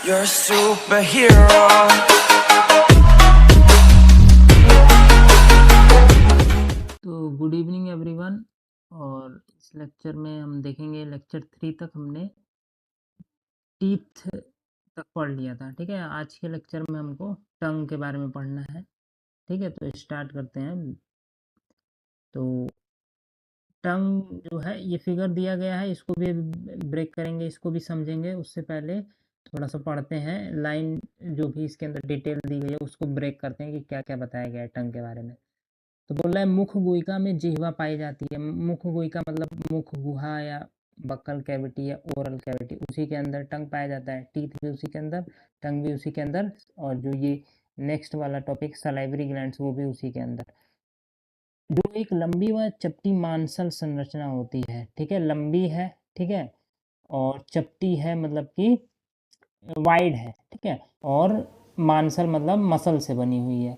You're a superhero. तो good evening everyone. और इस लेक्चर में हम देखेंगे, लेक्चर 3 तक हमने टीथ तक पढ़ लिया था। ठीक है, आज के लेक्चर में हमको टंग के बारे में पढ़ना है। ठीक है, तो स्टार्ट करते हैं। तो टंग जो है, ये फिगर दिया गया है, इसको भी ब्रेक करेंगे, इसको भी समझेंगे। उससे पहले थोड़ा सा पढ़ते हैं लाइन, जो भी इसके अंदर डिटेल दी गई है उसको ब्रेक करते हैं कि क्या क्या बताया गया है टंग के बारे में। तो बोल रहा है मुख गुहिका में जिह्वा पाई जाती है। मुख गुहिका मतलब मुख गुहा या बक्कल कैविटी या ओरल कैविटी, उसी के अंदर टंग पाया जाता है। टीथ भी उसी के अंदर, टंग भी उसी के अंदर, और जो ये नेक्स्ट वाला टॉपिक सलाइवरी ग्लैंड्स, वो भी उसी के अंदर। जो एक लंबी व चपटी मांसल संरचना होती है, ठीक है, लंबी है, ठीक है, और चपटी है मतलब कि वाइड है, ठीक है, और मांसल मतलब मसल से बनी हुई है।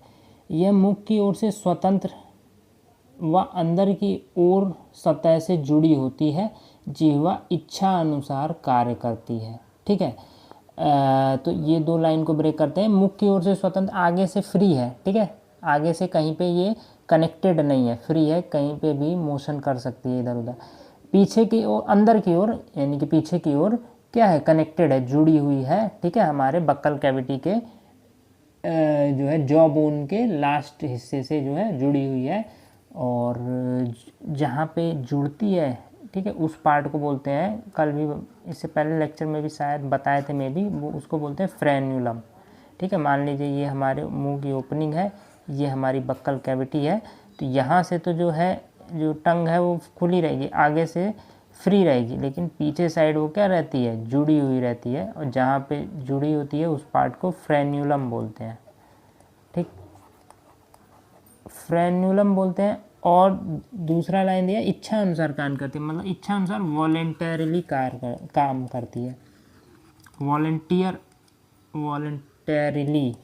यह मुख की ओर से स्वतंत्र व अंदर की ओर सतह से जुड़ी होती है। जिह्वा इच्छा अनुसार कार्य करती है। ठीक है, तो ये दो लाइन को ब्रेक करते हैं। मुख की ओर से स्वतंत्र, आगे से फ्री है। ठीक है, आगे से कहीं पे ये कनेक्टेड नहीं है, फ्री है, कहीं पे भी मोशन कर सकती है इधर उधर। पीछे की ओर, अंदर की ओर यानी कि पीछे की ओर क्या है, कनेक्टेड है, जुड़ी हुई है। ठीक है, हमारे बक्कल कैविटी के जो है जॉ बोन के लास्ट हिस्से से जो है जुड़ी हुई है। और जहाँ पे जुड़ती है, ठीक है, उस पार्ट को बोलते हैं, कल भी इससे पहले लेक्चर में भी शायद बताए थे मैं भी, वो उसको बोलते हैं फ्रेन्यूलम। ठीक है, मान लीजिए ये हमारे मुंह की ओपनिंग है, ये हमारी बक्कल कैविटी है। तो यहाँ से तो जो है, जो टंग है वो खुली रहेगी, आगे से फ्री रहेगी, लेकिन पीछे साइड वो क्या रहती है, जुड़ी हुई रहती है। और जहाँ पे जुड़ी होती है उस पार्ट को फ्रेन्यूलम बोलते हैं। ठीक, फ्रेन्यूलम बोलते हैं। और दूसरा लाइन दिया, इच्छा अनुसार काम करती है, मतलब इच्छा अनुसार वॉलेंटरीली काम करती है। वॉलेंटरीली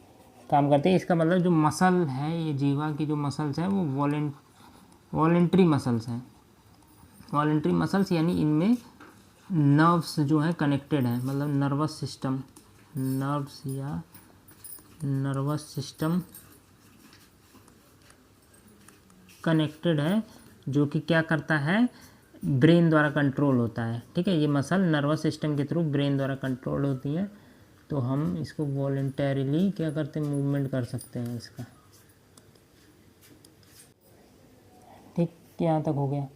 काम करती है, इसका मतलब जो मसल है, ये जीवा की जो मसल्स हैं वो वॉलेंट्री मसल्स हैं। वॉलेंट्री मसल्स यानी इनमें नर्व्स जो हैं कनेक्टेड हैं, मतलब नर्वस सिस्टम, नर्व्स या नर्वस सिस्टम कनेक्टेड है, जो कि क्या करता है, ब्रेन द्वारा कंट्रोल होता है। ठीक है, ये मसल नर्वस सिस्टम के थ्रू ब्रेन द्वारा कंट्रोल होती है। तो हम इसको वॉलेंटरीली क्या करते हैं, मूवमेंट कर सकते हैं इसका। ठीक, यहाँ तक हो गया।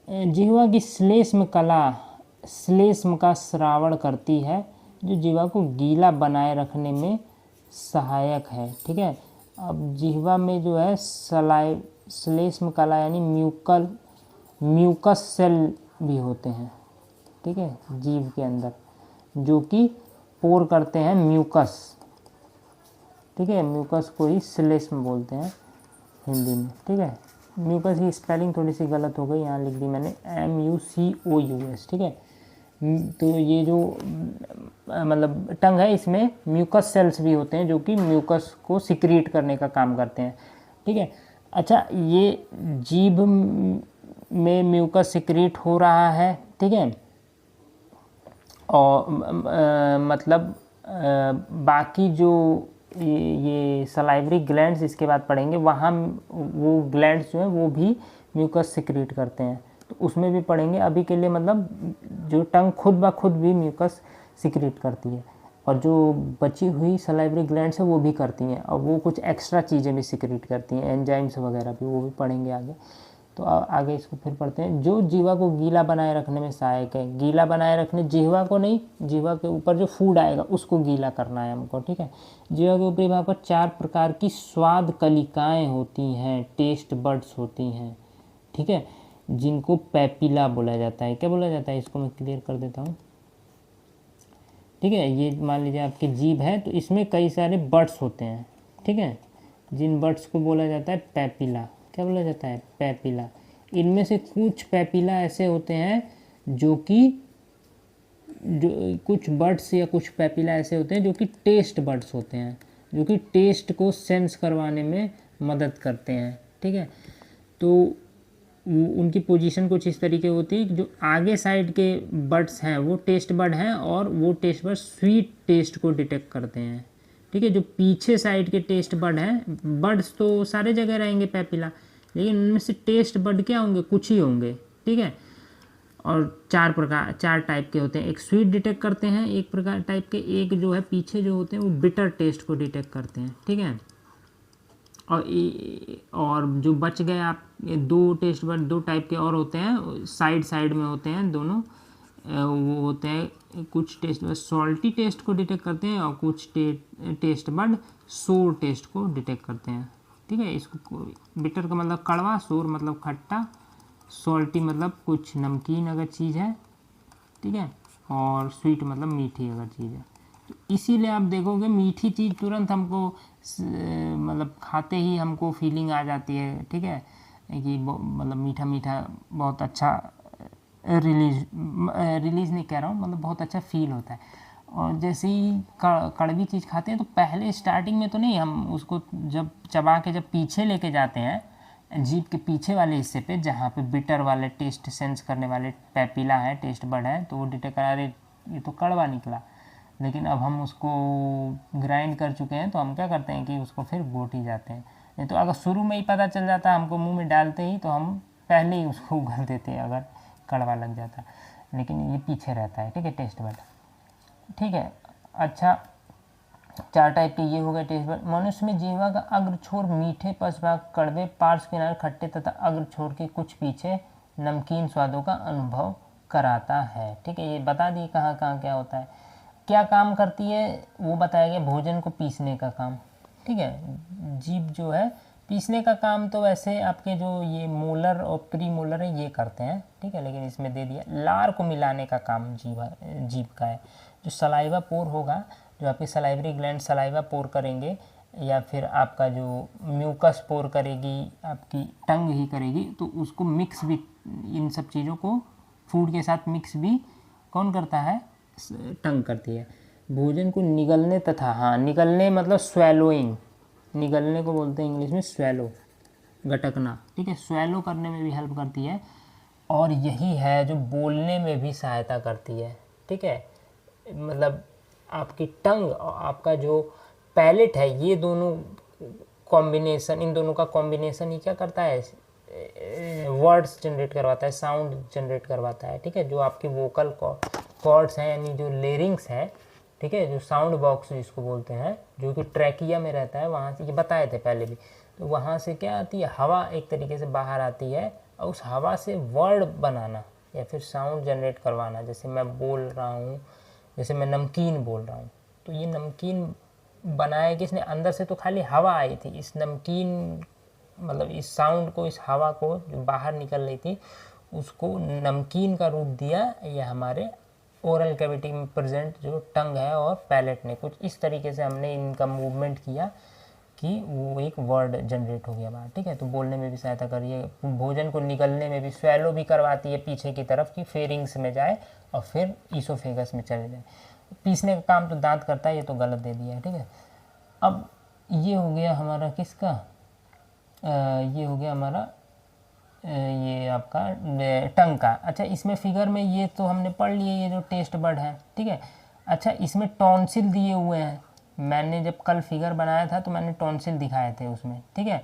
जिह्वा की श्लेष्म कला श्लेष्म का श्रावण करती है, जो जिह्वा को गीला बनाए रखने में सहायक है। ठीक है, अब जिह्वा में जो है श्लेष्म कला यानी म्यूकस सेल भी होते हैं। ठीक है, जीभ के अंदर, जो कि पोर करते हैं म्यूकस। ठीक है, म्यूकस को ही श्लेष्म बोलते हैं हिंदी में। ठीक है, म्यूकस की स्पेलिंग थोड़ी सी गलत हो गई, यहाँ लिख दी मैंने MUCOUS। ठीक है, तो ये जो मतलब टंग है, इसमें म्यूकस सेल्स भी होते हैं, जो कि म्यूकस को सिक्रीट करने का काम करते हैं। ठीक है, अच्छा, ये जीभ में म्यूकस सिक्रीट हो रहा है। ठीक है, और मतलब बाकी जो ये सलाइवरी ग्लैंड्स इसके बाद पढ़ेंगे, वहाँ वो ग्लैंड्स जो हैं वो भी म्यूकस सिक्रीट करते हैं, तो उसमें भी पढ़ेंगे। अभी के लिए मतलब जो टंग खुद ब खुद भी म्यूकस सिक्रीट करती है, और जो बची हुई सलाइवरी ग्लैंड्स है वो भी करती हैं, और वो कुछ एक्स्ट्रा चीज़ें भी सिक्रीट करती हैं, एंजाइम्स वगैरह भी, वो भी पढ़ेंगे आगे। तो आगे इसको फिर पढ़ते हैं। जो जीवा को गीला बनाए रखने में सहायक है, गीला बनाए रखने, जीवा को नहीं, जीवा के ऊपर जो फूड आएगा उसको गीला करना है हमको। ठीक है, जीवा के ऊपरी भाग पर 4 प्रकार की स्वाद कलिकाएँ होती हैं, टेस्ट बड्स होती हैं। ठीक है, जिनको पैपिला बोला जाता है। क्या बोला जाता है, इसको मैं क्लियर कर देता हूँ। ठीक है, ये मान लीजिए आपकी जीभ है, तो इसमें कई सारे बड्स होते हैं। ठीक है, जिन बड्स को बोला जाता है पैपिला। क्या बोला जाता है, पैपिला। इनमें से कुछ पैपिला ऐसे होते हैं जो कि कुछ बड्स या कुछ पैपिला ऐसे होते हैं जो कि टेस्ट बड्स होते हैं, जो कि टेस्ट को सेंस करवाने में मदद करते हैं। ठीक है, तो उनकी पोजीशन कुछ इस तरीके होती है, जो आगे साइड के बड्स हैं वो टेस्ट बड हैं और वो टेस्ट बड स्वीट टेस्ट को डिटेक्ट करते हैं, ठीक है। जो पीछे साइड के टेस्ट बड हैं, बड्स तो सारे जगह रहेंगे पैपिला, लेकिन उनमें से टेस्ट बड क्या होंगे, कुछ ही होंगे, ठीक है। और चार टाइप के होते हैं, एक स्वीट डिटेक्ट करते हैं एक प्रकार टाइप के, एक जो है पीछे जो होते हैं वो बिटर टेस्ट को डिटेक्ट करते हैं, ठीक है। और जो बच गए आप दो टेस्ट बड, दो टाइप के और होते हैं, साइड में होते हैं दोनों, वो होते हैं कुछ टेस्ट बड सॉल्टी टेस्ट को डिटेक्ट करते हैं और कुछ टेस्ट बड सोर टेस्ट को डिटेक्ट करते हैं, ठीक है। इसको बिटर का मतलब कड़वा, सोर मतलब खट्टा, सॉल्टी मतलब कुछ नमकीन अगर चीज़ है, ठीक है, और स्वीट मतलब मीठी अगर चीज़ है। तो इसीलिए आप देखोगे मीठी चीज़ तुरंत हमको मतलब खाते ही हमको फीलिंग आ जाती है, ठीक है, कि मतलब मीठा मीठा बहुत अच्छा रिलीज नहीं कह रहा हूँ, मतलब बहुत अच्छा फील होता है। और जैसे ही कड़वी चीज़ खाते हैं तो पहले स्टार्टिंग में तो नहीं, हम उसको जब चबा के जब पीछे लेके जाते हैं जीभ के पीछे वाले हिस्से पे, जहाँ पे बिटर वाले टेस्ट सेंस करने वाले पैपिला है, टेस्ट बड है, तो वो डिटेक्ट करा रहे ये तो कड़वा निकला। लेकिन अब हम उसको ग्राइंड कर चुके हैं तो हम क्या करते हैं कि उसको फिर घोट ही जाते हैं। नहीं तो अगर शुरू में ही पता चल जाता हमको मुंह में डालते ही, तो हम पहले ही उसको उगल देते हैं अगर कड़वा लग जाता, लेकिन ये पीछे रहता है, ठीक है, टेस्ट बड, ठीक है। अच्छा, चार टाइप के ये हो गए टेस्ट बड। मनुष्य में जीवा का अग्र छोर मीठे, पश्चभाग कड़वे, पार्श्व किनारे खट्टे तथा अग्र छोर के कुछ पीछे नमकीन स्वादों का अनुभव कराता है, ठीक है। ये बता दिए कहाँ कहाँ क्या होता है, क्या काम करती है वो बताया गया, भोजन को पीसने का काम, ठीक है। जीभ जो है पीसने का काम तो वैसे आपके जो ये मोलर और प्री मोलर है ये करते हैं, ठीक है, लेकिन इसमें दे दिया लार को मिलाने का काम जीभ का है। जो सलाइवा पोर होगा, जो आपकी सलाइवरी ग्लैंड सलाइवा पोर करेंगे, या फिर आपका जो म्यूकस पोर करेगी, आपकी टंग ही करेगी, तो उसको मिक्स भी, इन सब चीज़ों को फूड के साथ मिक्स भी कौन करता है, टंग करती है। भोजन को निगलने तथा, हाँ निगलने मतलब स्वेलोइंग, निगलने को बोलते हैं इंग्लिश में स्वेलो, गटकना, ठीक है, स्वेलो करने में भी हेल्प करती है। और यही है जो बोलने में भी सहायता करती है, ठीक है। मतलब आपकी टंग और आपका जो पैलेट है, ये दोनों कॉम्बिनेशन, इन दोनों का कॉम्बिनेशन ही क्या करता है, वर्ड्स जनरेट करवाता है, साउंड जनरेट करवाता है, ठीक है। जो आपकी वोकल कॉर्ड्स हैं, यानी जो लेरिंग्स है, ठीक है, जो साउंड बॉक्स जिसको बोलते हैं, जो कि ट्रैकिया में रहता है, वहाँ से, ये बताए थे पहले भी, तो वहाँ से क्या आती है, हवा एक तरीके से बाहर आती है, और उस हवा से वर्ड बनाना या फिर साउंड जनरेट करवाना। जैसे मैं बोल रहा हूँ, जैसे मैं नमकीन बोल रहा हूँ, तो ये नमकीन बनाया किसने, अंदर से तो खाली हवा आई थी, इस नमकीन मतलब इस साउंड को, इस हवा को जो बाहर निकल रही थी, उसको नमकीन का रूप दिया ये हमारे ओरल कैविटी में प्रेजेंट जो टंग है और पैलेट ने। कुछ इस तरीके से हमने इनका मूवमेंट किया कि वो एक वर्ड जनरेट हो गया बाहर, ठीक है। तो बोलने में भी सहायता कर रही है, भोजन को निगलने में भी स्वेलो भी करवाती है पीछे की तरफ की फेरिंग्स में जाए और फिर ईसोफेगस में चले जाए। पीसने का काम तो दांत करता है, ये तो गलत दे दिया है, ठीक है। अब ये हो गया हमारा किसका, ये हो गया हमारा ये आपका टंग का। अच्छा, इसमें फिगर में ये तो हमने पढ़ लिए, ये जो टेस्ट बड है, ठीक है। अच्छा, इसमें टॉन्सिल दिए हुए हैं, मैंने जब कल फिगर बनाया था तो मैंने टॉन्सिल दिखाए थे उसमें, ठीक है।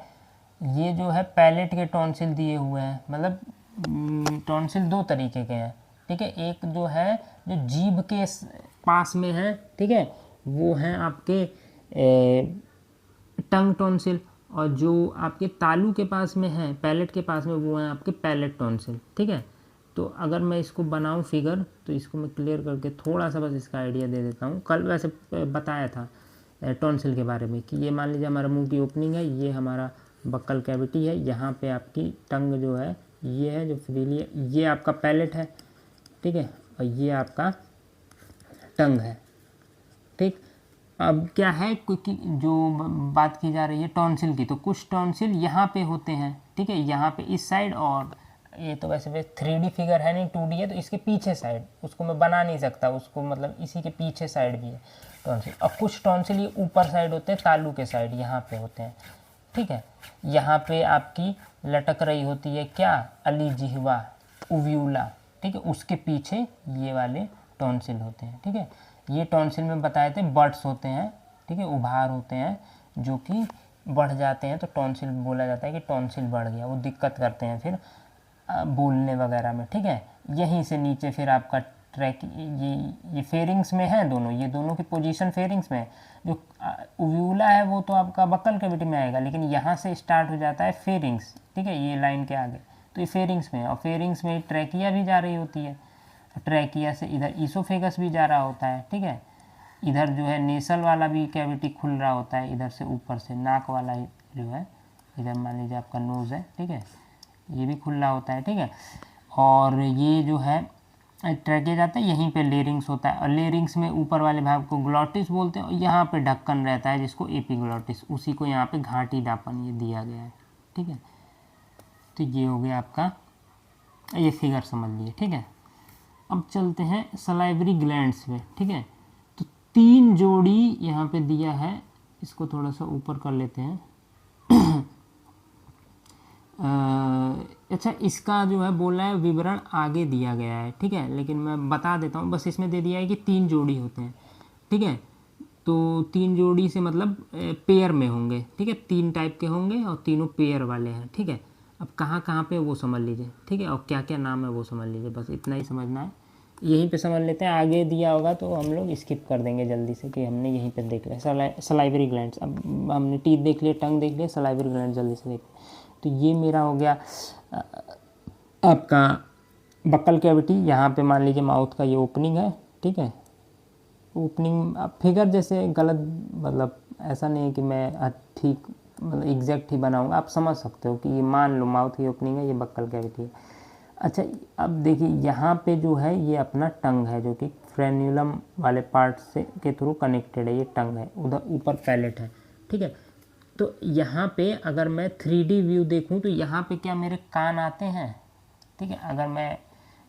ये जो है पैलेट के टॉन्सिल दिए हुए हैं, मतलब टॉन्सिल दो तरीके के हैं, ठीक है। एक जो है जो जीभ के पास में है, ठीक है, वो हैं आपके टंग टॉन्सिल, और जो आपके तालू के पास में है, पैलेट के पास में, वो है आपके पैलेट टॉन्सिल, ठीक है। तो अगर मैं इसको बनाऊं फिगर, तो इसको मैं क्लियर करके थोड़ा सा बस इसका आइडिया दे देता हूं। कल वैसे बताया था टॉन्सिल के बारे में कि ये मान लीजिए हमारा मुंह की ओपनिंग है, ये हमारा बक्कल कैविटी है, यहाँ पे आपकी टंग जो है ये है जो फ्रीली है, ये आपका पैलेट है, ठीक है, और ये आपका टंग है, ठीक। अब क्या है, क्योंकि जो बात की जा रही है टॉन्सिल की, तो कुछ टॉन्सिल यहाँ पे होते हैं, ठीक है, यहाँ पे इस साइड, और ये तो वैसे 3D फिगर है नहीं, 2D है, तो इसके पीछे साइड, उसको मैं बना नहीं सकता उसको, मतलब इसी के पीछे साइड भी है टॉन्सिल। और कुछ टॉन्सिल ये ऊपर साइड होते हैं, तालू के साइड यहाँ पे होते हैं, ठीक है। यहाँ पे आपकी लटक रही होती है क्या, अली जिह्वा, उव्यूला, ठीक है। उसके पीछे ये वाले टॉन्सिल होते हैं, ठीक है। ये टॉन्सिल में बताए थे बर्ड्स होते हैं, ठीक है, उभार होते हैं जो कि बढ़ जाते हैं, तो टॉन्सिल बोला जाता है कि टॉन्सिल बढ़ गया, वो दिक्कत करते हैं फिर बोलने वगैरह में, ठीक है। यहीं से नीचे फिर आपका ट्रैक, ये फेरिंग्स में है दोनों, ये दोनों की पोजीशन फेरिंग्स में है। जो उव्यूला है वो तो आपका बक्कल कैविटी में आएगा, लेकिन यहाँ से स्टार्ट हो जाता है फेरिंग्स, ठीक है, ये लाइन के आगे, तो ये फेरिंग्स में है। और फेरिंग्स में ट्रैकिया भी जा रही होती है, ट्रैकिया से इधर ईसोफेगस भी जा रहा होता है, ठीक है। इधर जो है नेसल वाला भी कैविटी खुल रहा होता है, इधर से ऊपर से नाक वाला जो है, इधर मान लीजिए आपका नोज़ है, ठीक है, ये भी खुला होता है, ठीक है। और ये जो है ट्रैकिया जाता है, यहीं पे लेरिंग्स होता है, और लेरिंग्स में ऊपर वाले भाग को ग्लॉटिस बोलते हैं, और यहाँ पे ढक्कन रहता है जिसको एपिग्लॉटिस, उसी को यहाँ पे घाटी दापन ये दिया गया है, ठीक है। तो ये हो गया आपका, ये फिगर समझ लिए, ठीक है। अब चलते हैं सलाइवरी ग्लैंड्स में, ठीक है। तो 3 जोड़ी यहाँ पे दिया है, इसको थोड़ा सा ऊपर कर लेते हैं। अच्छा, इसका जो है बोला है विवरण आगे दिया गया है, ठीक है, लेकिन मैं बता देता हूँ, बस इसमें दे दिया है कि 3 जोड़ी होते हैं, ठीक है। तो 3 जोड़ी से मतलब पेयर में होंगे, ठीक है, 3 टाइप के होंगे और तीनों पेयर वाले हैं, ठीक है। अब कहाँ कहाँ पे वो समझ लीजिए, ठीक है, और क्या क्या नाम है वो समझ लीजिए, बस इतना ही समझना है। यहीं पे समझ लेते हैं, आगे दिया होगा तो हम लोग स्किप कर देंगे जल्दी से, कि हमने यहीं पे देख लिया सलाइवरी ग्लैंड्स। अब हमने टीथ देख लिया, टंग देख लिया, सलाइवरी ग्लैंड जल्दी से देख लिया। तो ये मेरा हो गया आपका बक्कल कैविटी। यहाँ पे मान लीजिए माउथ का ये ओपनिंग है, ठीक है। ओपनिंग अब फिगर जैसे गलत, मतलब ऐसा नहीं है कि मैं ठीक मतलब एग्जैक्ट ही बनाऊंगा, आप समझ सकते हो कि ये मान लो माउथ की ओपनिंग है, ये बक्कल कैविटी है। अच्छा, अब देखिए यहाँ पे जो है ये अपना टंग है, जो कि फ्रेन्यूलम वाले पार्ट से के थ्रू कनेक्टेड है, ये टंग है, उधर ऊपर पैलेट है, ठीक है। तो यहाँ पे अगर मैं 3D व्यू देखूँ तो यहाँ पे क्या मेरे कान आते हैं, ठीक है। अगर मैं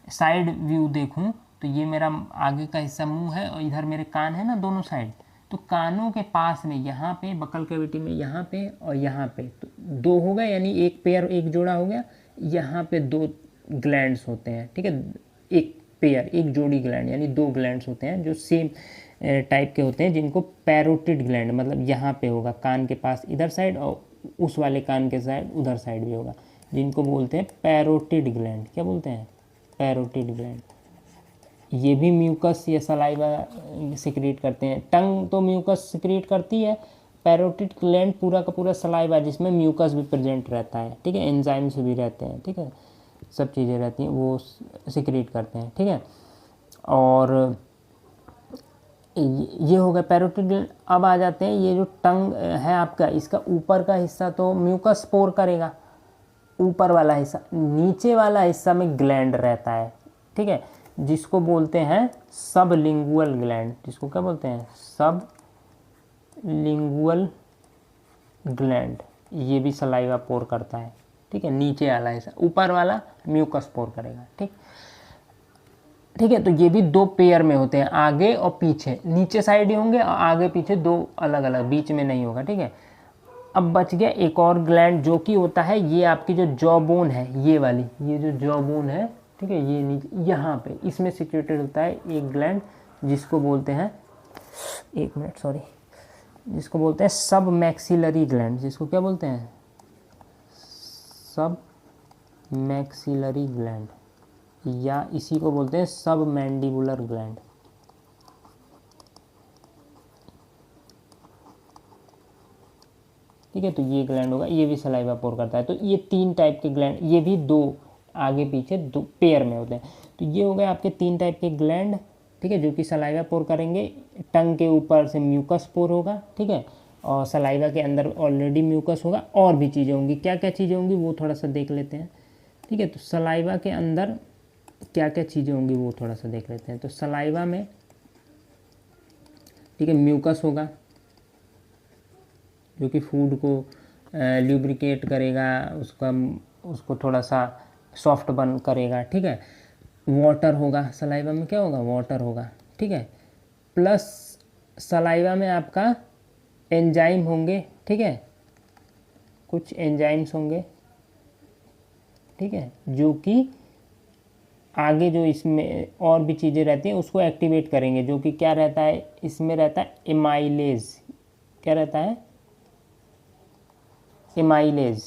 साइड व्यू देखूँ तो ये मेरा आगे का हिस्सा मुंह है, और इधर मेरे कान है ना दोनों साइड, तो कानों के पास में यहाँ पे बक्कल कैविटी में यहाँ पे और यहाँ पे तो 2 हो गए, यानी एक पेयर, एक जोड़ा हो गया। यहाँ पे 2 ग्लैंड्स होते हैं, ठीक है, एक पेयर, एक जोड़ी ग्लैंड, यानी 2 ग्लैंड्स होते हैं जो सेम टाइप के होते हैं, जिनको पैरोटिड ग्लैंड, मतलब यहाँ पे होगा कान के पास इधर साइड, और उस वाले कान के साइड उधर साइड भी होगा, जिनको बोलते हैं पैरोटिड ग्लैंड। क्या बोलते हैं? Parotid gland. ये भी म्यूकस या सलाइवा सिक्रीट करते हैं। टंग तो म्यूकस सिक्रीट करती है, पैरोटिड ग्लैंड पूरा का पूरा सलाइवा, जिसमें म्यूकस भी प्रेजेंट रहता है, ठीक है, एंजाइम्स भी रहते हैं, ठीक है, सब चीज़ें रहती हैं, वो सिक्रीट करते हैं, ठीक है। और ये हो गया पैरोटिड ग्लैंड। अब आ जाते हैं, ये जो टंग है आपका, इसका ऊपर का हिस्सा तो म्यूकस स्पोर करेगा, ऊपर वाला हिस्सा, नीचे वाला हिस्सा में ग्लैंड रहता है, ठीक है, जिसको बोलते हैं सबलिंगुअल ग्लैंड। जिसको क्या बोलते हैं? Sublingual gland. ये भी सलाइवा पोर करता है, ठीक है, नीचे वाला हिस्सा, ऊपर वाला म्यूकस पोर करेगा, ठीक है। तो ये भी 2 पेयर में होते हैं, आगे और पीछे, नीचे साइड ही होंगे और आगे पीछे 2 अलग अलग, बीच में नहीं होगा, ठीक है। अब बच गया एक और ग्लैंड, जो कि होता है ये आपकी जो जॉ बोन है, ये वाली, ये जो जॉ बोन है, ठीक है, ये नीचे यहाँ पे इसमें सिचुएटेड होता है एक ग्लैंड, जिसको बोलते हैं, एक मिनट सॉरी, जिसको बोलते हैं सब मैक्सिलरी ग्लैंड। जिसको क्या बोलते हैं? सब मैक्सिलरी ग्लैंड, या इसी को बोलते हैं सब मैंडिबुलर ग्लैंड। ठीक है, तो ये ग्लैंड होगा, ये भी सलाइवा पोर करता है। तो ये 3 टाइप के ग्लैंड, ये भी 2 आगे पीछे 2 पेयर में होते हैं। तो ये हो गए आपके 3 टाइप के ग्लैंड, ठीक है, जो कि सलाइवा पोर करेंगे। टंग के ऊपर से म्यूकस पोर होगा, ठीक है, और सलाइवा के अंदर ऑलरेडी म्यूकस होगा। और भी चीज़ें होंगी, क्या क्या चीज़ें होंगी वो थोड़ा सा देख लेते हैं, ठीक है। तो सलाइवा के अंदर क्या क्या चीज़ें होंगी वो थोड़ा सा देख लेते हैं। तो सलाइवा में, ठीक है, म्यूकस होगा, जो कि फूड को ल्यूब्रिकेट करेगा, उसको थोड़ा सा सॉफ्ट बन करेगा, ठीक है। वाटर होगा, सलाइवा में क्या होगा? वाटर होगा, ठीक है। प्लस सलाइवा में आपका एंजाइम होंगे, ठीक है, कुछ एंजाइम्स होंगे, ठीक है, जो कि आगे जो इसमें और भी चीज़ें रहती हैं उसको एक्टिवेट करेंगे, जो कि क्या रहता है, इसमें रहता है एमाइलेज। क्या रहता है, एमाइलेज,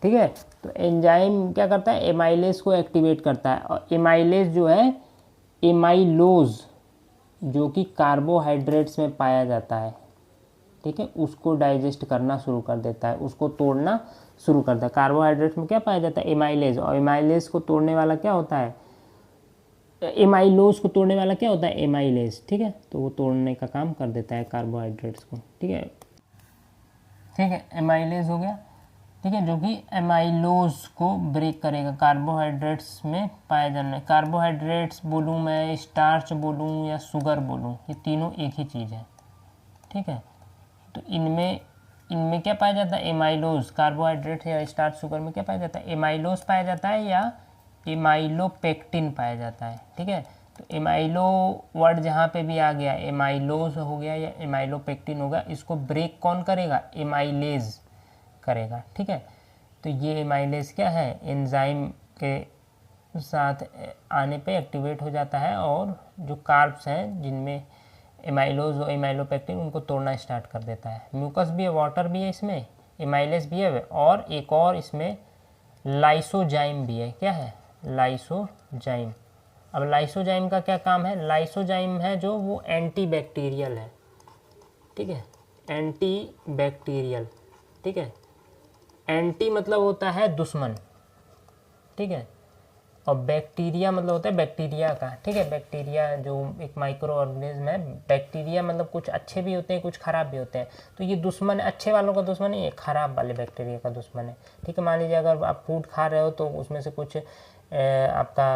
ठीक है। तो एंजाइम क्या करता है, एमाइलेज को एक्टिवेट करता है, और एमाइलेज जो है एमाइलोज, जो कि कार्बोहाइड्रेट्स में पाया जाता है, ठीक है, उसको डाइजेस्ट करना शुरू कर देता है, उसको तोड़ना शुरू करता है। कार्बोहाइड्रेट्स में क्या पाया जाता है, एमाइलेज, और एमाइलेज को तोड़ने वाला क्या होता है, एमाइलोज को तोड़ने वाला क्या होता है, एमाइलेज, ठीक है। तो वो तोड़ने का काम कर देता है कार्बोहाइड्रेट्स को, ठीक है, ठीक है। एमाइलेज हो गया, ठीक है, जो कि एमाइलोज को ब्रेक करेगा, कार्बोहाइड्रेट्स में पाया जाना। कार्बोहाइड्रेट्स बोलूँ मैं, स्टार्च बोलूँ या शुगर बोलूँ, ये तीनों एक ही चीज़ है, ठीक है। तो इनमें क्या पाया जाता है, एमाइलोज, कार्बोहाइड्रेट या स्टार्च शुगर में क्या पाया जाता है, एमाइलोज पाया जाता है या एमाइलोपेक्टिन पाया जाता है, ठीक है। तो एमाइलो वर्ड जहाँ पे भी आ गया, एमाइलोज हो गया या एमाइलोपेक्टिन होगा, इसको ब्रेक कौन करेगा, एमाइलेज करेगा, ठीक है। तो ये एमाइलेज क्या है, एंजाइम के साथ आने पे एक्टिवेट हो जाता है, और जो कार्ब्स हैं जिनमें एमाइलोज और एमाइलोपेक्टिन, उनको तोड़ना स्टार्ट कर देता है। म्यूकस भी है, वाटर भी है इसमें, एमाइलेज भी है, और एक और इसमें लाइसोजाइम भी है। क्या है, लाइसोजाइम। अब लाइसोजाइम का क्या काम है, लाइसोजाइम है जो वो एंटी बैक्टीरियल है, ठीक है, एंटी बैक्टीरियल, ठीक है। एंटी मतलब होता है दुश्मन, ठीक है, और बैक्टीरिया मतलब होता है बैक्टीरिया का, ठीक है। बैक्टीरिया जो एक माइक्रो ऑर्गेनिज्म है, बैक्टीरिया मतलब कुछ अच्छे भी होते हैं, कुछ खराब भी होते हैं। तो ये दुश्मन है, अच्छे वालों का दुश्मन है, ये खराब वाले बैक्टीरिया का दुश्मन है, ठीक है। मान लीजिए अगर आप फूड खा रहे हो तो उसमें से कुछ आपका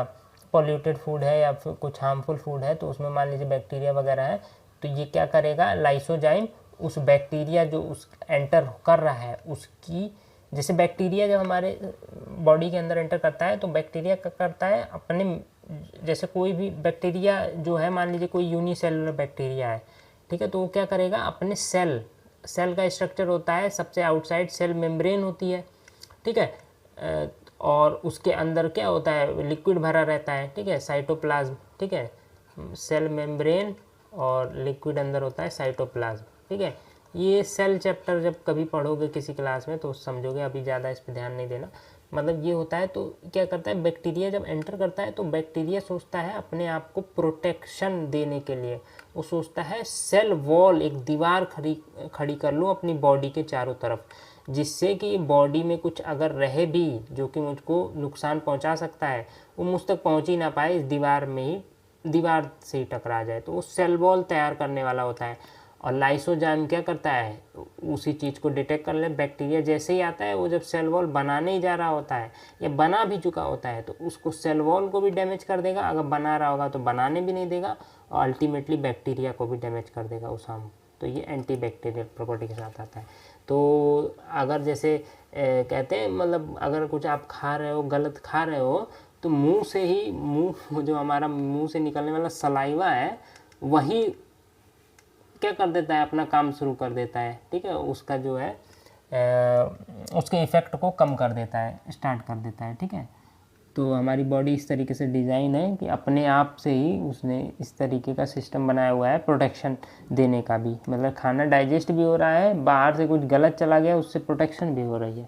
पॉल्यूटेड फूड है या फिर कुछ हार्मफुल फूड है, तो उसमें मान लीजिए बैक्टीरिया वगैरह है, तो ये क्या करेगा, लाइसोजाइम उस बैक्टीरिया जो उस एंटर कर रहा है उसकी, जैसे बैक्टीरिया जब हमारे बॉडी के अंदर एंटर करता है तो बैक्टीरिया क्या करता है, अपने, जैसे कोई भी बैक्टीरिया जो है, मान लीजिए कोई यूनिसेलुलर बैक्टीरिया है, ठीक है, तो वो क्या करेगा, अपने सेल का स्ट्रक्चर होता है, सबसे आउटसाइड सेल मेम्ब्रेन होती है, ठीक है, और उसके अंदर क्या होता है, लिक्विड भरा रहता है, ठीक है, साइटोप्लाज्म, ठीक है, सेल मेम्ब्रेन और लिक्विड अंदर होता है साइटोप्लाज्म, ठीक है। ये सेल चैप्टर जब कभी पढ़ोगे किसी क्लास में तो समझोगे, अभी ज़्यादा इस पर ध्यान नहीं देना। मतलब ये होता है, तो क्या करता है, बैक्टीरिया जब एंटर करता है तो बैक्टीरिया सोचता है अपने आप को प्रोटेक्शन देने के लिए, वो सोचता है सेल वॉल, एक दीवार खड़ी कर लूँ अपनी बॉडी के चारों तरफ, जिससे कि बॉडी में कुछ अगर रहे भी जो कि मुझको नुकसान पहुंचा सकता है, वो मुझ तक पहुंच ही ना पाए, इस दीवार से ही टकरा जाए। तो वो सेल वॉल तैयार करने वाला होता है। और लाइसोजाइम क्या करता है, उसी चीज़ को डिटेक्ट कर ले, बैक्टीरिया जैसे ही आता है, वो जब सेल वॉल बनाने ही जा रहा होता है या बना भी चुका होता है, तो उसको सेल वॉल को भी डैमेज कर देगा, अगर बना रहा होगा तो बनाने भी नहीं देगा, और अल्टीमेटली बैक्टीरिया को भी डैमेज कर देगा उस हम। तो ये एंटी बैक्टीरियल प्रॉपर्टी के साथ आता है। तो अगर जैसे कहते हैं, मतलब अगर कुछ आप खा रहे हो, गलत खा रहे हो, तो मुंह जो हमारा मुंह से निकलने वाला सलाइवा है, वही क्या कर देता है, अपना काम शुरू कर देता है, ठीक है, उसका जो है उसके इफ़ेक्ट को कम कर देता है, स्टार्ट कर देता है, ठीक है। तो हमारी बॉडी इस तरीके से डिज़ाइन है कि अपने आप से ही उसने इस तरीके का सिस्टम बनाया हुआ है प्रोटेक्शन देने का भी, मतलब खाना डाइजेस्ट भी हो रहा है, बाहर से कुछ गलत चला गया उससे प्रोटेक्शन भी हो रही है,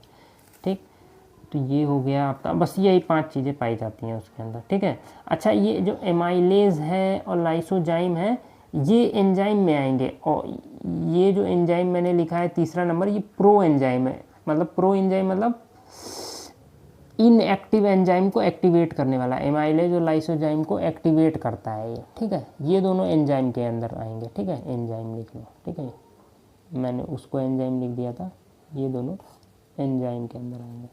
ठीक। तो ये हो गया आपका, बस यही 5 चीज़ें पाई जाती हैं उसके अंदर, ठीक है। अच्छा, ये जो एमाइलेज है और लाइसोजाइम है, ये एंजाइम में आएंगे, और ये जो एंजाइम मैंने लिखा है तीसरा नंबर, ये प्रो एंजाइम है। मतलब प्रो एंजाइम मतलब इनएक्टिव एंजाइम को एक्टिवेट करने वाला, एमाइलेज और लाइसोजाइम को एक्टिवेट करता है ये, ठीक है। ये दोनों एंजाइम के अंदर आएंगे, ठीक है, एंजाइम लिख लो, ठीक है, मैंने उसको एंजाइम लिख दिया था, ये दोनों एंजाइम के अंदर आएंगे,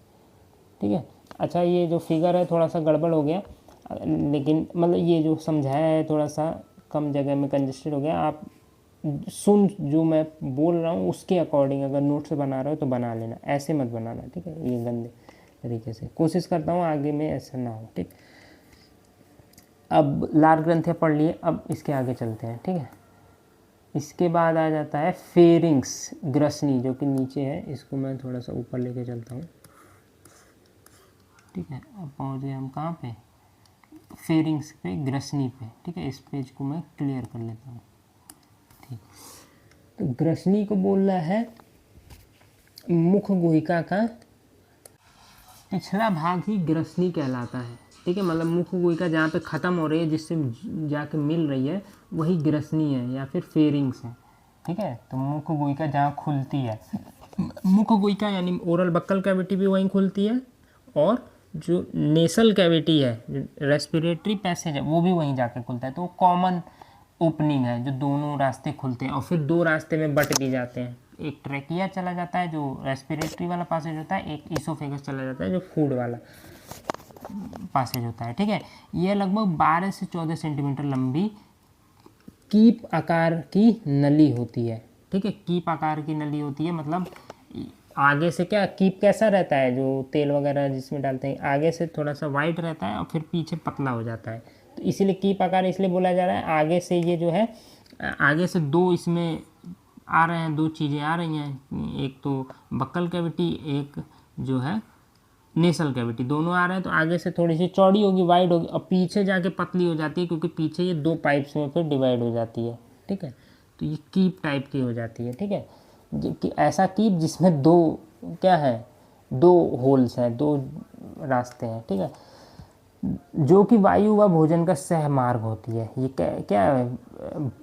ठीक है। अच्छा, ये जो फिगर है थोड़ा सा गड़बड़ हो गया, लेकिन मतलब ये जो समझाया है थोड़ा सा कम जगह में कंजेस्टेड हो गया, आप सुन जो मैं बोल रहा हूँ उसके अकॉर्डिंग अगर नोट्स बना रहे हो तो बना लेना, ऐसे मत बनाना, ठीक है, ये गंदे तरीके से। कोशिश करता हूँ आगे में ऐसा ना हो, ठीक। अब लार ग्रंथियाँ पढ़ लिए, अब इसके आगे चलते हैं, ठीक है। इसके बाद आ जाता है फेरिंग्स, ग्रसनी, जो कि नीचे है। इसको मैं थोड़ा सा ऊपर लेके चलता हूँ, ठीक है। अब पहुँचे हम कहाँ पे, फेरिंग्स पे, ग्रसनी पे, ठीक है। इस पेज को मैं क्लियर कर लेता हूँ, ठीक। तो ग्रसनी को बोल रहा है मुख गुहिका का पिछला भाग ही ग्रसनी कहलाता है, ठीक है। मतलब मुख गुहिका जहाँ पे ख़त्म हो रही है, जिससे जाके मिल रही है, वही ग्रसनी है या फिर फेरिंग्स है, ठीक है। तो मुख गुहिका जहाँ खुलती है, मुख गुहिका यानी ओरल बक्कल कैविटी भी वहीं खुलती है, और जो नेसल कैविटी है, रेस्पिरेटरी पैसेज है, वो भी वहीं जाके खुलता है। तो वो कॉमन ओपनिंग है जो दोनों रास्ते खुलते हैं, और फिर दो रास्ते में बट भी जाते हैं। एक ट्रैकिया चला जाता है जो रेस्पिरेटरी वाला पासेज होता है, एक ईसोफेगस चला जाता है जो फूड वाला पासेज होता है, ठीक है। यह लगभग 12 से 14 सेंटीमीटर लंबी कीप आकार की नली होती है, ठीक है। कीप आकार की नली होती है, मतलब आगे से क्या, कीप कैसा रहता है जो तेल वगैरह जिसमें डालते हैं, आगे से थोड़ा सा वाइट रहता है और फिर पीछे पतला हो जाता है। तो इसीलिए कीप आकार इसलिए बोला जा रहा है। आगे से ये जो है, आगे से दो इसमें आ रहे हैं, दो चीज़ें आ रही हैं, एक तो बक्कल कैविटी, एक जो है नेसल कैविटी, दोनों आ रहे हैं। तो आगे से थोड़ी सी चौड़ी होगी, वाइड होगी, और पीछे जाके पतली हो जाती है, क्योंकि पीछे ये दो पाइप्स में फिर डिवाइड हो जाती है, ठीक है। तो ये कीप टाइप की हो जाती है, ठीक है। कि ऐसा कीप जिसमें दो क्या है, दो होल्स हैं, दो रास्ते हैं, ठीक है, जो कि वायु व भोजन का सह मार्ग होती है। ये क्या है,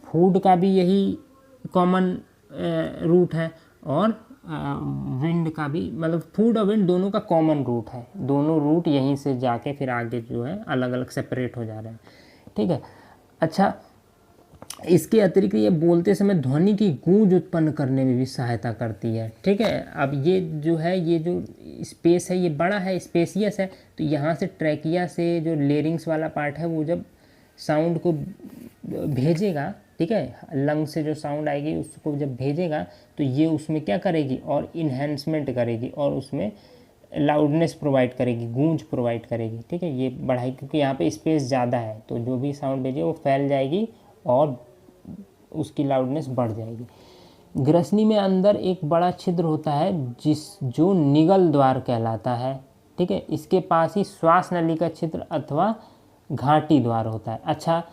फूड का भी यही कॉमन रूट है, और विंड का भी, मतलब फूड और विंड दोनों का कॉमन रूट है। दोनों रूट यहीं से जाके फिर आगे जो है अलग अलग सेपरेट हो जा रहे हैं, ठीक है। अच्छा, इसके अतिरिक्त ये बोलते समय ध्वनि की गूंज उत्पन्न करने में भी सहायता करती है, ठीक है। अब ये जो है, ये जो स्पेस है ये बड़ा है, स्पेसियस है। तो यहाँ से ट्रैकिया से जो लेरिंग्स वाला पार्ट है, वो जब साउंड को भेजेगा, ठीक है, लंग से जो साउंड आएगी उसको जब भेजेगा, तो ये उसमें क्या करेगी, और इन्हेंसमेंट करेगी, और उसमें लाउडनेस प्रोवाइड करेगी, गूंज प्रोवाइड करेगी, ठीक है। ये बढ़ाई, क्योंकि यहाँ पे स्पेस ज़्यादा है, तो जो भी साउंड भेजे वो फैल जाएगी और उसकी लाउडनेस बढ़ जाएगी। ग्रसनी में अंदर एक बड़ा छिद्र होता है जो निगल द्वार कहलाता है, ठीक है। इसके पास ही श्वास नली का छिद्र अथवा घाटी द्वार होता है। अच्छा,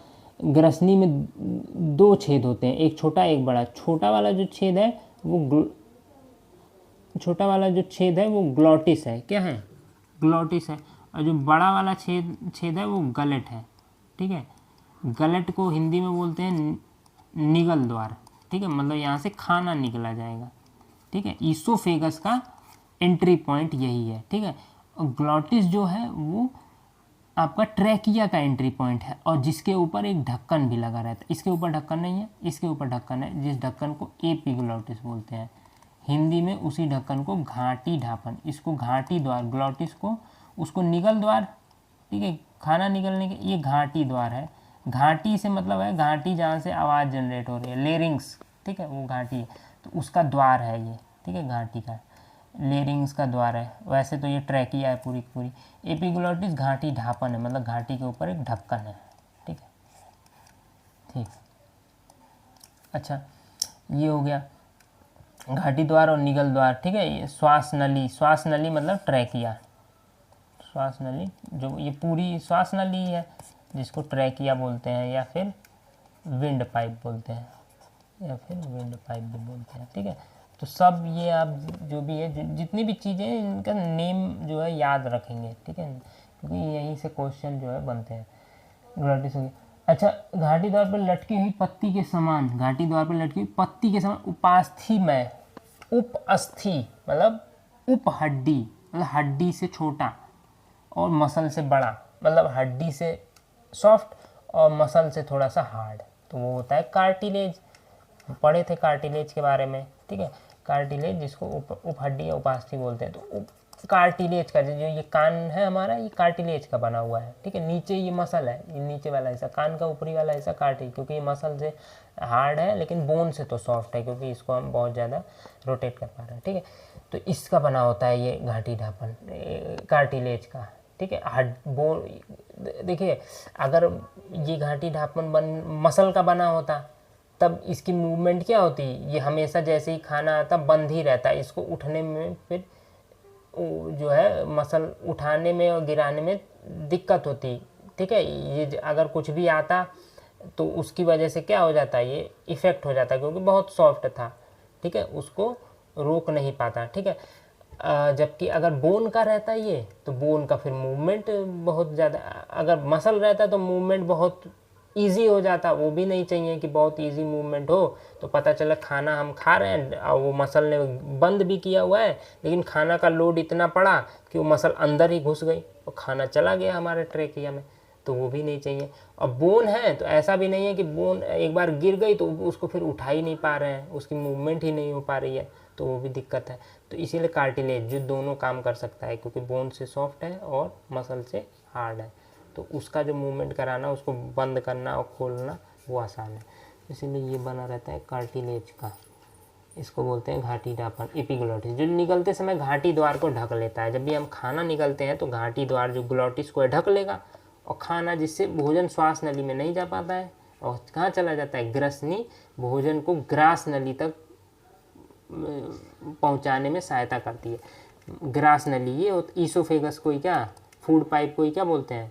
ग्रसनी में दो छेद होते हैं, एक छोटा एक बड़ा। छोटा वाला जो छेद है वो ग्लॉटिस है, क्या है, ग्लॉटिस है। और जो बड़ा वाला छेद है वो गलेट है, ठीक है। गलेट को हिंदी में बोलते हैं निगल द्वार, ठीक है। मतलब यहाँ से खाना निकला जाएगा, ठीक है। ईसोफेगस का एंट्री पॉइंट यही है, ठीक है। और ग्लॉटिस जो है वो आपका ट्रैकिया का एंट्री पॉइंट है, और जिसके ऊपर एक ढक्कन भी लगा रहता है। इसके ऊपर ढक्कन नहीं है, इसके ऊपर ढक्कन है, जिस ढक्कन को एपिग्लॉटिस बोलते हैं हिंदी में। उसी ढक्कन को घाटी ढापन, इसको घाटी द्वार, ग्लॉटिस को, उसको निगल द्वार, ठीक है, खाना निकलने के, ये घाटी द्वार है। घाटी से मतलब है घाटी जहाँ से आवाज़ जनरेट हो रही है, लेरिंग्स, ठीक है, वो घाटी है, तो उसका द्वार है ये, ठीक है, घाटी का, लेरिंग्स का द्वार है। वैसे तो ये ट्रैकिया है पूरी पूरी। एपिग्लॉटिस घाटी ढापन है, मतलब घाटी के ऊपर एक ढक्कन है, ठीक है, ठीक। अच्छा, ये हो गया घाटी द्वार और निगल द्वार, ठीक है। ये श्वास नली मतलब ट्रैकिया, श्वास नली, जो ये पूरी श्वास नली है जिसको ट्रैकिया बोलते हैं, या फिर विंड पाइप बोलते हैं, भी बोलते हैं, ठीक है। तो सब ये आप जो भी है, जितनी भी चीज़ें, इनका नेम जो है याद रखेंगे, ठीक है, क्योंकि यहीं से क्वेश्चन जो है बनते हैं। ग्लॉटिस हो गया। अच्छा, घाटी द्वार पर लटकी हुई पत्ती के समान, घाटी द्वार पर लटकी हुई पत्ती के समान उपास्थि में, उपअस्थि मतलब उप हड्डी, मतलब हड्डी से छोटा और मसल से बड़ा, मतलब हड्डी से सॉफ्ट और मसल से थोड़ा सा हार्ड, तो वो होता है कार्टिलेज। पढ़े थे कार्टिलेज के बारे में, ठीक है। कार्टिलेज जिसको उप हड्डी या उपास्थि बोलते हैं। तो कार्टिलेज का जो ये कान है हमारा, ये कार्टिलेज का बना हुआ है, ठीक है। नीचे ये मसल है, ये नीचे वाला हिस्सा, कान का ऊपरी वाला हिस्सा कार्टिलेज, क्योंकि ये मसल से हार्ड है लेकिन बोन से तो सॉफ्ट है, क्योंकि इसको हम बहुत ज़्यादा रोटेट कर पा रहे हैं, ठीक है। तो इसका बना होता है ये घाटी ढापन कार्टिलेज का, ठीक है। देखिए, अगर ये घाटी ढापन मसल का बना होता तब इसकी मूवमेंट क्या होती है, ये हमेशा जैसे ही खाना आता बंद ही रहता है, इसको उठने में फिर जो है मसल उठाने में और गिराने में दिक्कत होती, ठीक है। ये अगर कुछ भी आता तो उसकी वजह से क्या हो जाता है, ये इफ़ेक्ट हो जाता है, क्योंकि बहुत सॉफ्ट था, ठीक है, उसको रोक नहीं पाता, ठीक है। जबकि अगर बोन का रहता है ये, तो बोन का फिर मूवमेंट बहुत ज़्यादा, अगर मसल रहता तो मूवमेंट बहुत इजी हो जाता। वो भी नहीं चाहिए कि बहुत इजी मूवमेंट हो, तो पता चला खाना हम खा रहे हैं और वो मसल ने बंद भी किया हुआ है, लेकिन खाना का लोड इतना पड़ा कि वो मसल अंदर ही घुस गई और खाना चला गया हमारे ट्रेकिया में, तो वो भी नहीं चाहिए। और बोन है तो ऐसा भी नहीं है कि बोन एक बार गिर गई तो उसको फिर उठा ही नहीं पा रहे हैं, उसकी मूवमेंट ही नहीं हो पा रही है, तो वो भी दिक्कत है। तो इसीलिए कार्टिलेज जो दोनों काम कर सकता है, क्योंकि बोन से सॉफ्ट है और मसल से हार्ड है, तो उसका जो मूवमेंट कराना, उसको बंद करना और खोलना वो आसान है, इसीलिए ये बना रहता है कार्टिलेज का। इसको बोलते हैं घाटी डापन, एपिग्लोटिस, जो निकलते समय घाटी द्वार को ढक लेता है। जब भी हम खाना निकलते हैं तो घाटी द्वार जो ग्लोटिस को ढक लेगा, और खाना जिससे भोजन श्वास नली में नहीं जा पाता है और कहाँ चला जाता है, ग्रसनी भोजन को ग्रास नली तक पहुंचाने में सहायता करती है। ग्रास नली ये ईसोफेगस को ही क्या, फूड पाइप को ही क्या बोलते हैं,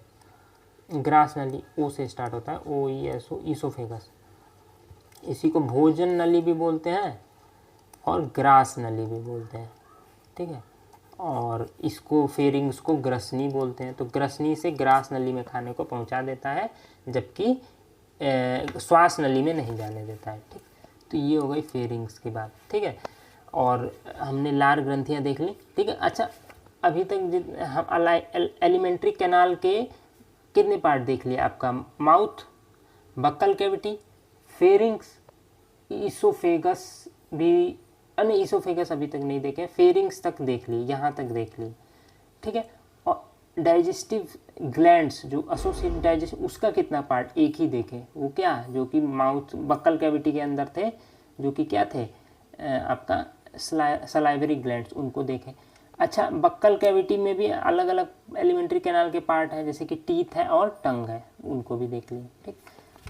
ग्रास नली, ओ से स्टार्ट होता है, ओ ई एस ओ, ईसोफेगस। इसी को भोजन नली भी बोलते हैं और ग्रास नली भी बोलते हैं, ठीक है। और इसको फेरिंग्स को ग्रसनी बोलते हैं, तो ग्रसनी से ग्रास नली में खाने को पहुंचा देता है, जबकि श्वास नली में नहीं जाने देता है, ठीक। तो ये हो गई फेरिंग्स की बात, ठीक है। और हमने लार ग्रंथियाँ देख ली, ठीक है। अच्छा, अभी तक हम एलिमेंट्री कैनाल के कितने पार्ट देख लिए, आपका mouth, buccal cavity, pharynx, oesophagus भी, नहीं ईसोफेगस अभी तक नहीं देखे, फेरिंग्स तक देख ली, यहाँ तक देख ली, ठीक है। और डाइजेस्टिव ग्लैंड्स जो एसोसिएटेड डाइजेस्ट, उसका कितना पार्ट, एक ही देखे, वो क्या, जो कि माउथ बक्कल कैविटी के अंदर थे, जो कि क्या थे, आपका सलाइवरी ग्लैंड्स, उनको देखें। अच्छा, बक्कल कैविटी में भी अलग अलग एलिमेंट्री कैनाल के पार्ट हैं, जैसे कि टीथ है और टंग है, उनको भी देख लिए, ठीक।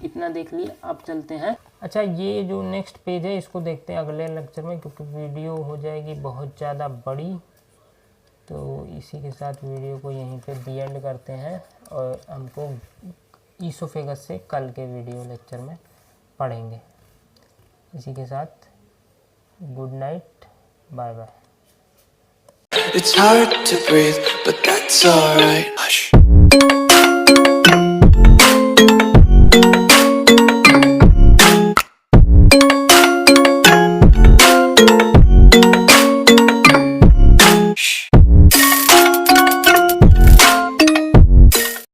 इतना देख लिए, अब चलते हैं। अच्छा, ये जो नेक्स्ट पेज है इसको देखते हैं अगले लेक्चर में, क्योंकि वीडियो हो जाएगी बहुत ज़्यादा बड़ी। तो इसी के साथ वीडियो को यहीं पे दी एंड करते हैं, और हमको ईसोफेगस से कल के वीडियो लेक्चर में पढ़ेंगे। इसी के साथ good night, bye bye. It's hard to breathe, but that's alright. Hush.